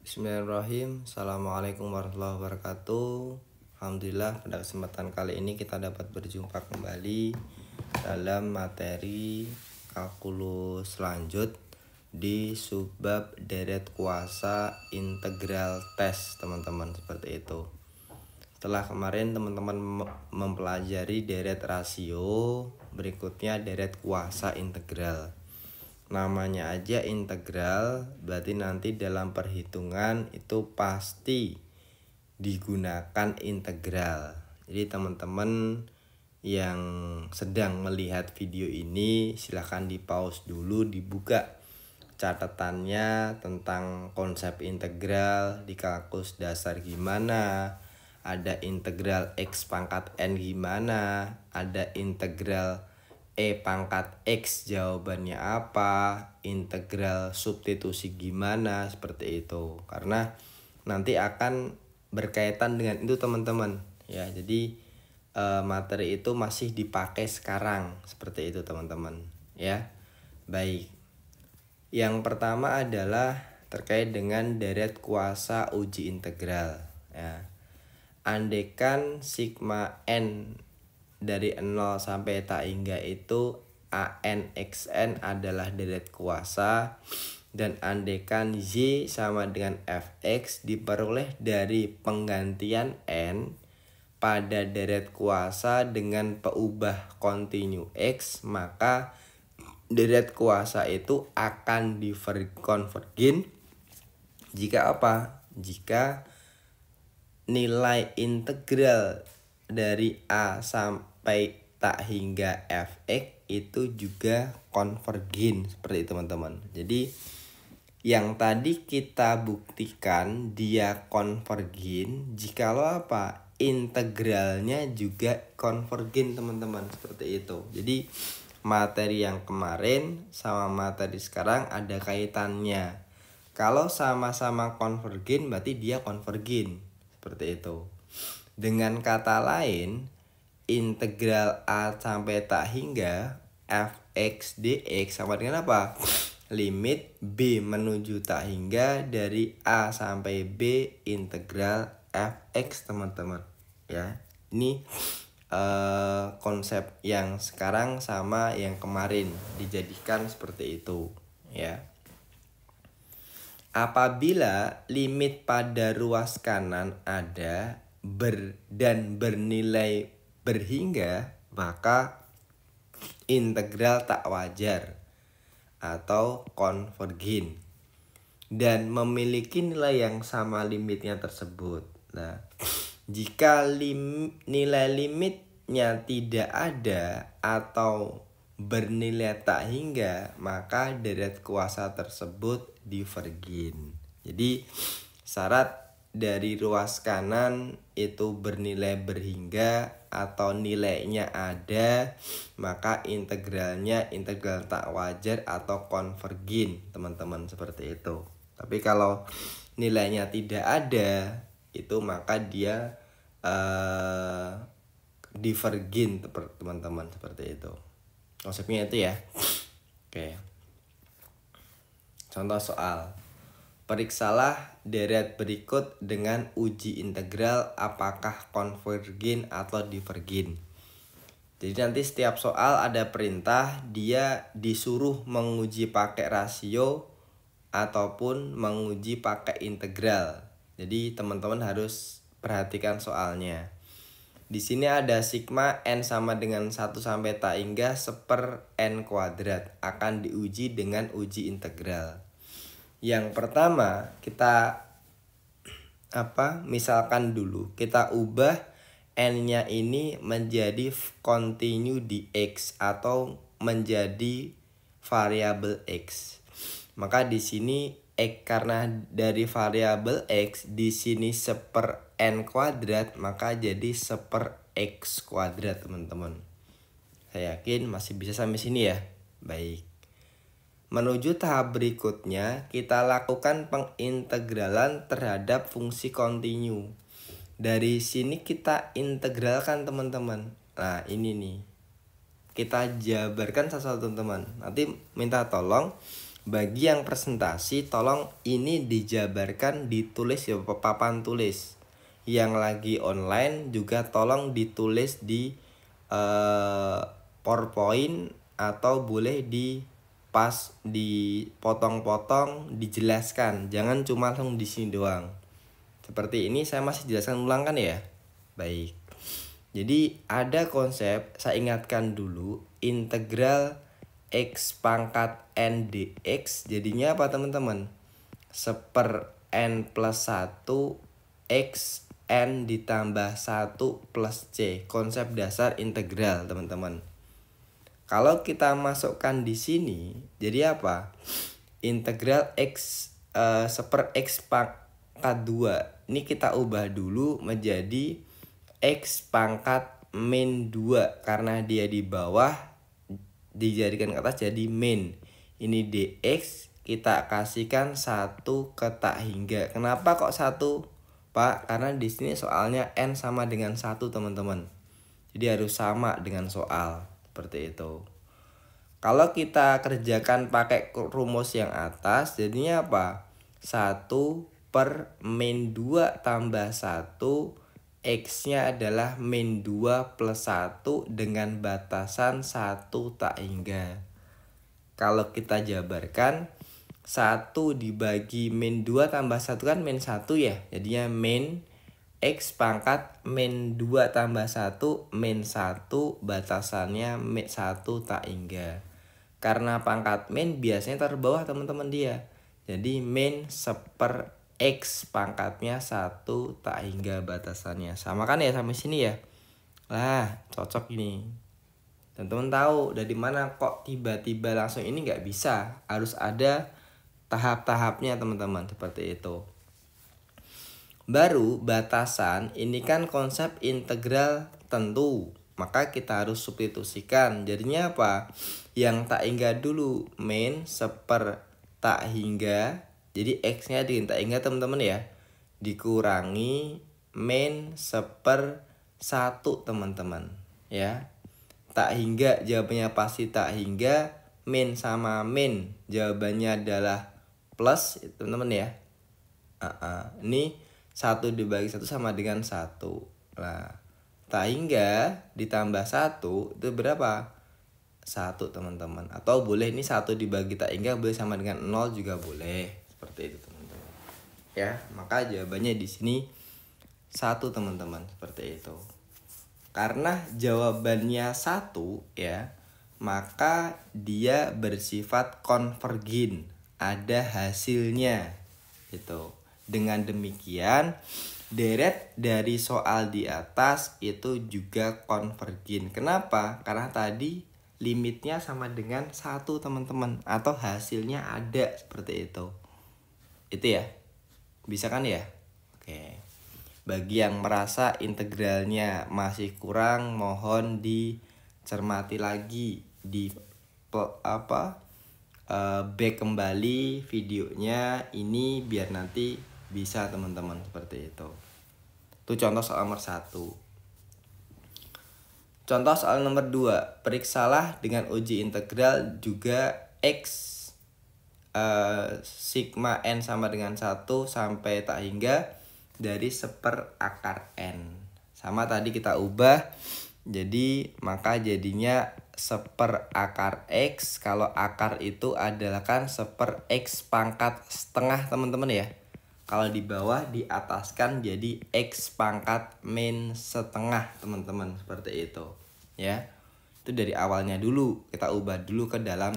Bismillahirrahmanirrahim. Assalamualaikum warahmatullahi wabarakatuh. Alhamdulillah pada kesempatan kali ini kita dapat berjumpa kembali dalam materi kalkulus lanjut di subbab deret kuasa integral tes, teman-teman, seperti itu. Setelah kemarin teman-teman mempelajari deret rasio, berikutnya deret kuasa integral. Namanya aja integral, berarti nanti dalam perhitungan itu pasti digunakan integral. Jadi teman-teman yang sedang melihat video ini silahkan di pause dulu, dibuka catatannya tentang konsep integral di kalkulus dasar gimana, ada integral x pangkat n gimana, ada integral E pangkat X jawabannya apa, integral substitusi gimana, seperti itu. Karena nanti akan berkaitan dengan itu, teman-teman. Ya, jadi materi itu masih dipakai sekarang, seperti itu, teman-teman. Ya, baik. Yang pertama adalah terkait dengan deret kuasa uji integral. Ya, andaikan sigma n dari 0 sampai tak hingga itu ANXN adalah deret kuasa, dan andaikan Y sama dengan Fx diperoleh dari penggantian N pada deret kuasa dengan peubah kontinu X, maka deret kuasa itu akan dikonvergen jika apa? Jika nilai integral dari A sampai tak hingga Fx itu juga konvergen, seperti teman-teman. Jadi yang tadi kita buktikan dia konvergen jikalau apa? Integralnya juga konvergen, teman-teman, seperti itu. Jadi materi yang kemarin sama materi sekarang ada kaitannya. Kalau sama-sama konvergen berarti dia konvergen, seperti itu. Dengan kata lain, integral A sampai tak hingga Fx dx sama dengan apa? Limit B menuju tak hingga dari A sampai B integral Fx, teman-teman. Ya, ini konsep yang sekarang sama yang kemarin dijadikan seperti itu. Ya, apabila limit pada ruas kanan ada dan bernilai berhingga, maka integral tak wajar atau konvergen dan memiliki nilai yang sama limitnya tersebut. Nah, jika nilai limitnya tidak ada atau bernilai tak hingga, maka deret kuasa tersebut divergen. Jadi syarat dari ruas kanan itu bernilai berhingga atau nilainya ada, maka integralnya integral tak wajar atau konvergen, teman-teman, seperti itu. Tapi kalau nilainya tidak ada, itu maka dia divergen, teman-teman, seperti itu. Konsepnya itu ya. Oke. Contoh soal. Periksalah deret berikut dengan uji integral apakah konvergen atau divergen. Jadi nanti setiap soal ada perintah, dia disuruh menguji pakai rasio ataupun menguji pakai integral. Jadi teman-teman harus perhatikan soalnya. Di sini ada sigma n sama dengan 1 sampai tak hingga 1/n kuadrat akan diuji dengan uji integral. Yang pertama kita misalkan dulu kita ubah n-nya ini menjadi kontinu di x atau menjadi variabel x. Maka di sini karena dari variabel x di sini 1/n kuadrat, maka jadi 1/x kuadrat, teman-teman. Saya yakin masih bisa sampai sini ya. Baik. Menuju tahap berikutnya, kita lakukan pengintegralan terhadap fungsi kontinu. Dari sini kita integralkan, teman-teman. Nah, ini nih. Kita jabarkan satu-satu, teman-teman. Nanti minta tolong Bagi yang presentasi tolong ini dijabarkan ditulis ya papan tulis. Yang lagi online juga tolong ditulis di PowerPoint atau boleh dipotong-potong, dijelaskan. Jangan cuma langsung di sini doang. Seperti ini saya masih jelaskan ulang kan ya. Baik. Jadi ada konsep, saya ingatkan dulu, integral X pangkat N dx jadinya apa teman-teman? 1/n plus 1 X N ditambah 1 plus C. Konsep dasar integral teman-teman. Kalau kita masukkan di sini, jadi apa? Integral X 1/x pangkat 2. Ini kita ubah dulu menjadi X pangkat min 2. Karena dia di bawah, dijadikan ke atas jadi min. Ini dx, kita kasihkan 1 ke tak hingga. Kenapa kok 1? Pak, karena di sini soalnya n sama dengan 1 teman-teman. Jadi harus sama dengan soal. Seperti itu. Kalau kita kerjakan pakai rumus yang atas, jadinya apa? 1 per min 2 tambah 1, X-nya adalah min 2 plus 1 dengan batasan 1 tak hingga. Kalau kita jabarkan, 1 dibagi min 2 tambah 1 kan min 1 ya. Jadinya min X pangkat min 2 tambah 1 min 1, batasannya min 1 tak hingga. Karena pangkat min biasanya terbawah teman-teman dia. Jadi min 1/x pangkatnya 1 tak hingga batasannya. Sama kan ya sampai sini ya? Lah cocok ini. Teman-teman tahu dari mana kok tiba-tiba langsung ini nggak bisa. Harus ada tahap-tahapnya teman-teman, seperti itu. Baru batasan, ini kan konsep integral tentu. Maka kita harus substitusikan. Jadinya apa? Yang tak hingga dulu, min 1/, tak hingga. Jadi X-nya di tak hingga teman-teman ya. Dikurangi min 1/1 teman-teman. Ya. Tak hingga jawabannya pasti tak hingga. Min sama min jawabannya adalah plus teman-teman ya. Ini 1 dibagi 1 sama dengan 1. Nah, tak hingga ditambah 1 itu berapa? 1 teman-teman. Atau boleh ini 1 dibagi tak hingga boleh sama dengan 0 juga boleh. Seperti itu teman-teman. Ya, maka jawabannya di sini 1 teman-teman, seperti itu. Karena jawabannya 1 ya, maka dia bersifat konvergen, ada hasilnya gitu. Dengan demikian, deret dari soal di atas itu juga konvergen. Kenapa? Karena tadi limitnya sama dengan 1 teman-teman, atau hasilnya ada seperti itu. Itu ya. Bisa kan ya? Oke. Bagi yang merasa integralnya masih kurang, mohon dicermati lagi, back kembali videonya ini biar nanti bisa teman-teman, seperti itu. Itu contoh soal nomor 1. Contoh soal nomor 2, periksalah dengan uji integral juga X sigma n sama dengan 1 sampai tak hingga dari 1/n. Sama tadi kita ubah, jadi maka jadinya 1/x. Kalau akar itu adalah kan 1/x pangkat setengah teman-teman ya. Kalau di bawah diataskan jadi x pangkat min setengah teman-teman, seperti itu ya. Itu dari awalnya dulu kita ubah dulu ke dalam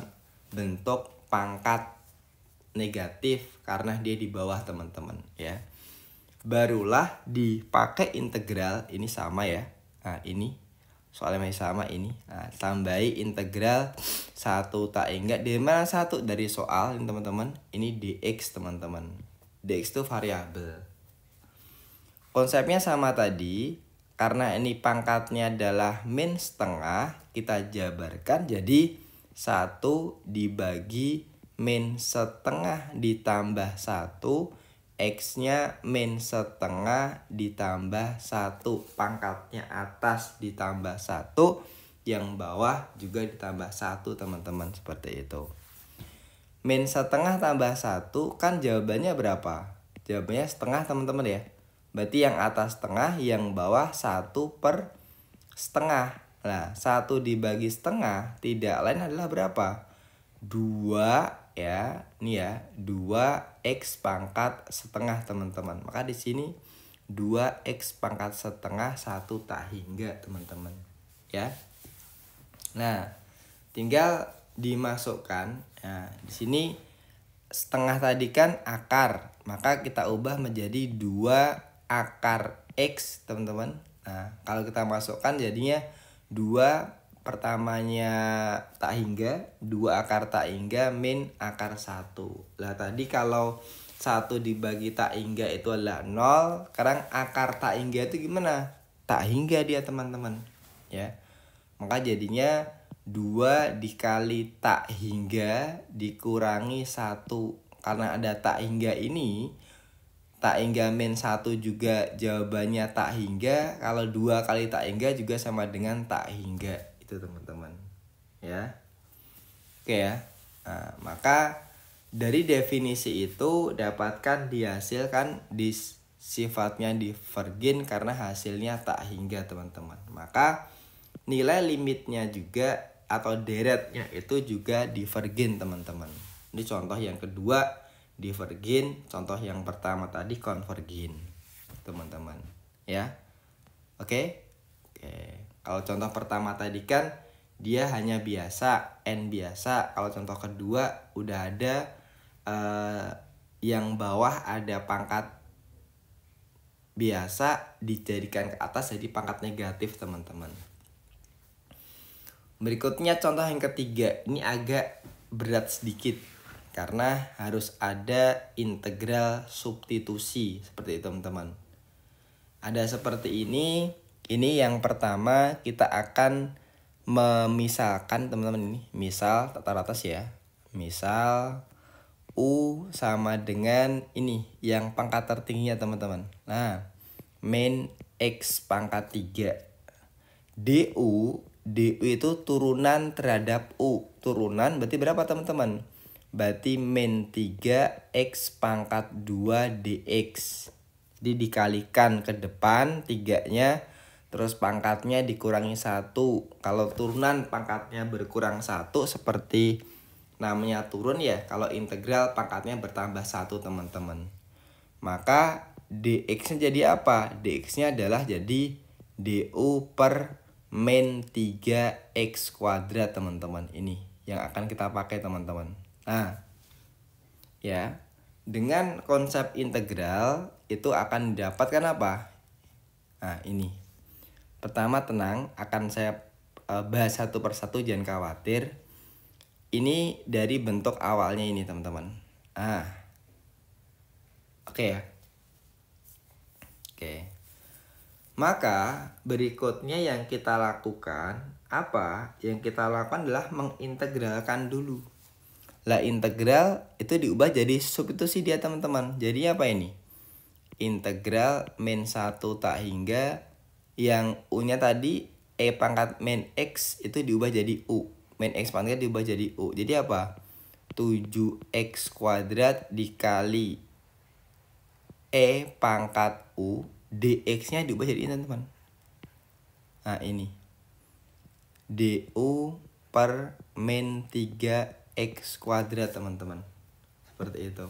bentuk pangkat negatif karena dia di bawah teman-teman ya. Barulah dipakai integral, ini sama ya. Nah ini soalnya masih sama ini. Nah, tambahi integral 1 tak hingga. Dari mana 1? Dari soal ini teman-teman. Ini dx teman-teman. Dx itu variabel. Konsepnya sama tadi. Karena ini pangkatnya adalah min setengah, kita jabarkan jadi 1 dibagi min setengah ditambah 1, X-nya min setengah ditambah 1, pangkatnya atas ditambah 1, yang bawah juga ditambah 1 teman-teman, seperti itu. Min setengah tambah 1 kan jawabannya berapa? Jawabannya setengah teman-teman ya. Berarti yang atas setengah, yang bawah 1/setengah. Nah 1 dibagi setengah tidak lain adalah berapa? 2 ya. Ini ya 2x pangkat setengah teman-teman. Maka di sini 2x pangkat setengah 1 tak hingga teman-teman ya. Nah tinggal dimasukkan. Nah di sini setengah tadi kan akar, maka kita ubah menjadi 2 akar X teman-teman. Nah kalau kita masukkan jadinya 2 pertamanya tak hingga, 2 akar tak hingga min akar 1. Lah tadi kalau 1 dibagi tak hingga itu adalah 0. Sekarang akar tak hingga itu gimana? Tak hingga dia teman-teman ya. Maka jadinya 2 dikali tak hingga dikurangi 1. Karena ada tak hingga ini, tak hingga min 1 juga jawabannya tak hingga. Kalau 2 kali tak hingga juga sama dengan tak hingga. Itu teman-teman ya. Oke ya. Nah, maka dari definisi itu dapatkan dihasilkan sifatnya divergen karena hasilnya tak hingga teman-teman. Maka nilai limitnya juga atau deretnya itu juga divergen teman-teman. Ini contoh yang kedua divergen, contoh yang pertama tadi konvergen teman-teman ya. Oke. Kalau contoh pertama tadi kan dia hanya biasa, n biasa. Kalau contoh kedua udah ada yang bawah ada pangkat biasa dijadikan ke atas jadi pangkat negatif teman-teman. Berikutnya contoh yang ketiga, ini agak berat sedikit karena harus ada integral substitusi seperti itu teman-teman. Ada seperti ini yang pertama kita akan memisahkan teman-teman ini. Misal tatar atas ya. Misal U sama dengan ini yang pangkat tertingginya teman-teman. Nah, min X pangkat 3. DU itu turunan terhadap U. Turunan berarti berapa teman-teman? Berarti min 3x pangkat 2 dx. Jadi dikalikan ke depan 3-nya, terus pangkatnya dikurangi 1. Kalau turunan pangkatnya berkurang 1 seperti namanya turun ya. Kalau integral pangkatnya bertambah 1 teman-teman. Maka dx-nya jadi apa? Dx-nya adalah jadi du per min 3x kuadrat teman-teman. Ini yang akan kita pakai teman-teman. Nah ya, dengan konsep integral itu akan didapatkan apa? Nah ini pertama tenang, akan saya bahas satu persatu, jangan khawatir. Ini dari bentuk awalnya ini teman-teman. Oke ya. Oke. Maka berikutnya yang kita lakukan apa? Yang kita lakukan adalah mengintegralkan dulu. Lah integral itu diubah jadi substitusi dia teman-teman. Jadi apa ini? Integral min 1 tak hingga yang U-nya tadi E pangkat min X itu diubah jadi U. Min X pangkat diubah jadi U. Jadi apa? 7x kuadrat dikali E pangkat U. dx-nya diubah jadi ini teman-teman. Nah ini du per min 3x kuadrat teman-teman. Seperti itu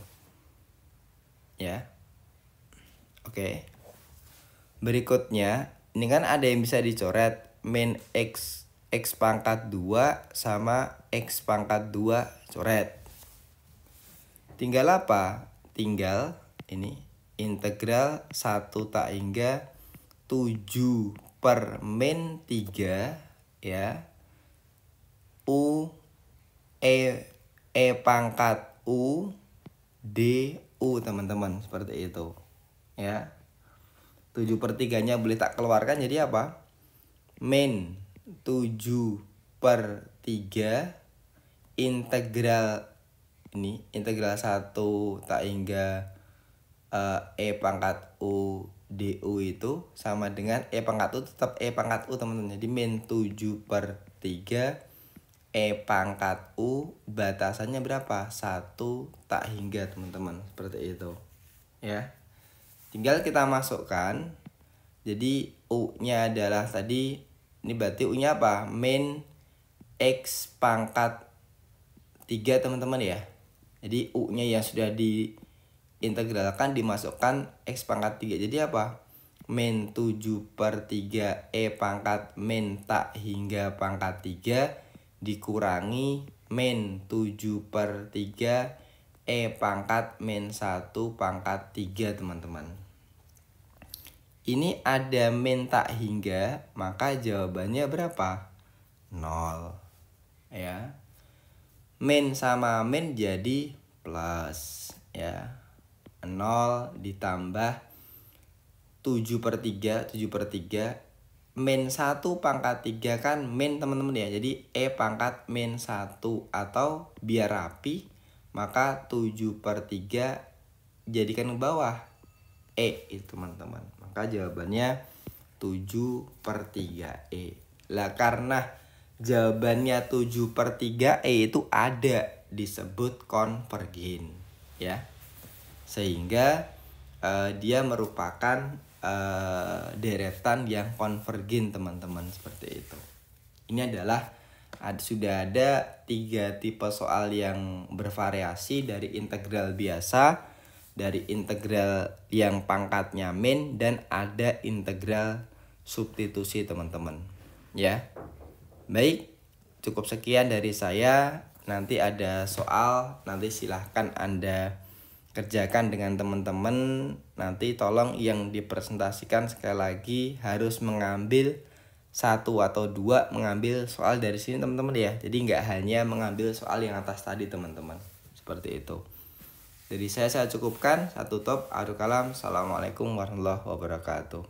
ya. Oke. Berikutnya ini kan ada yang bisa dicoret. Min x pangkat 2 sama x pangkat 2 coret. Tinggal apa? Tinggal ini integral 1 tak hingga 7 per min 3 ya U E pangkat U du teman-teman, seperti itu ya. 7/3-nya boleh tak keluarkan jadi apa? Min 7/3 integral ini, integral 1 tak hingga E pangkat U du itu sama dengan E pangkat U tetap E pangkat U teman-teman. Jadi min 7/3 E pangkat U batasannya berapa? 1 tak hingga teman-teman. Seperti itu ya. Tinggal kita masukkan. Jadi U nya adalah tadi, ini berarti U nya apa? Min X pangkat 3 teman-teman ya. Jadi U nya yang sudah diintegralkan dimasukkan X pangkat 3. Jadi apa? Min 7/3 E pangkat min tak hingga pangkat 3 dikurangi min 7/3 E pangkat min 1 pangkat 3 teman-teman. Ini ada min tak hingga, maka jawabannya berapa? 0 ya. Min sama min jadi plus ya. 0 ditambah 7/3 min 1 pangkat 3 kan min teman-teman ya. Jadi E pangkat min 1, atau biar rapi maka 7/3 jadikan ke bawah E itu teman-teman. Maka jawabannya 7/3 E. Lah karena jawabannya 7/3 E itu ada, disebut konvergen ya. Sehingga dia merupakan deretan yang konvergen teman-teman, seperti itu. Ini adalah sudah ada 3 tipe soal yang bervariasi, dari integral biasa, dari integral yang pangkatnya min, dan ada integral substitusi teman-teman ya. Baik, cukup sekian dari saya. Nanti ada soal, nanti silahkan Anda kerjakan dengan teman-teman. Nanti tolong yang dipresentasikan sekali lagi harus mengambil 1 atau 2 mengambil soal dari sini teman-teman ya. Jadi nggak hanya mengambil soal yang atas tadi teman-teman. Seperti itu. Dari saya cukupkan. Satu top. Aduh kalam. Assalamualaikum warahmatullahi wabarakatuh.